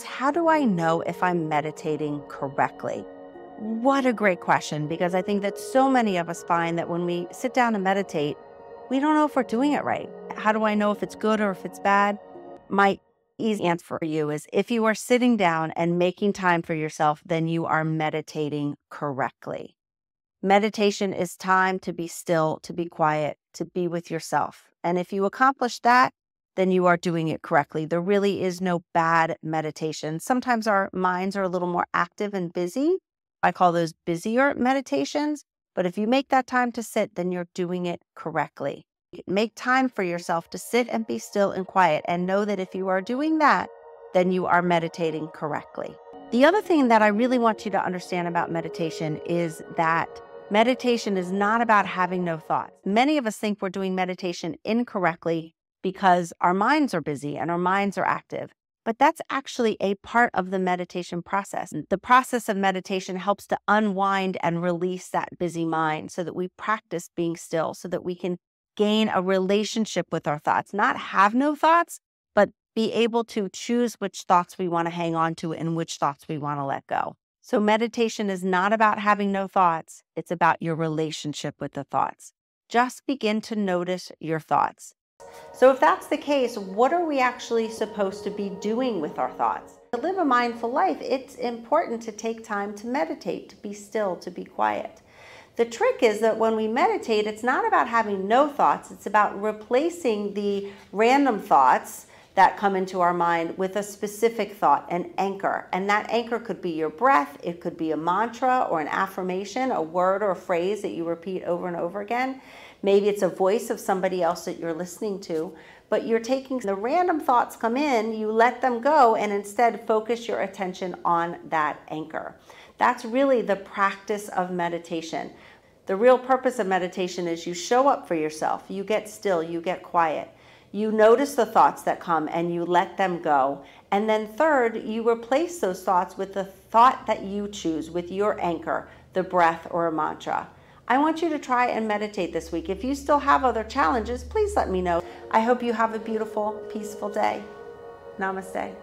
How do I know if I'm meditating correctly? What a great question, because I think that so many of us find that when we sit down and meditate, we don't know if we're doing it right. How do I know if it's good or if it's bad? My easy answer for you is if you are sitting down and making time for yourself, then you are meditating correctly. Meditation is time to be still, to be quiet, to be with yourself. And if you accomplish that, then you are doing it correctly. There really is no bad meditation. Sometimes our minds are a little more active and busy. I call those busier meditations. But if you make that time to sit, then you're doing it correctly. Make time for yourself to sit and be still and quiet, and know that if you are doing that, then you are meditating correctly. The other thing that I really want you to understand about meditation is that meditation is not about having no thoughts. Many of us think we're doing meditation incorrectly because our minds are busy and our minds are active. But that's actually a part of the meditation process. The process of meditation helps to unwind and release that busy mind so that we practice being still, so that we can gain a relationship with our thoughts, not have no thoughts, but be able to choose which thoughts we want to hang on to and which thoughts we want to let go. So meditation is not about having no thoughts. It's about your relationship with the thoughts. Just begin to notice your thoughts. So if that's the case, what are we actually supposed to be doing with our thoughts? To live a mindful life, it's important to take time to meditate, to be still, to be quiet. The trick is that when we meditate, it's not about having no thoughts. It's about replacing the random thoughts that come into our mind with a specific thought, an anchor. And that anchor could be your breath, it could be a mantra or an affirmation, a word or a phrase that you repeat over and over again. Maybe it's a voice of somebody else that you're listening to, but you're taking the random thoughts come in, you let them go, and instead focus your attention on that anchor. That's really the practice of meditation. The real purpose of meditation is you show up for yourself, you get still, you get quiet. You notice the thoughts that come and you let them go. And then third, you replace those thoughts with the thought that you choose, with your anchor, the breath or a mantra. I want you to try and meditate this week. If you still have other challenges, please let me know. I hope you have a beautiful, peaceful day. Namaste.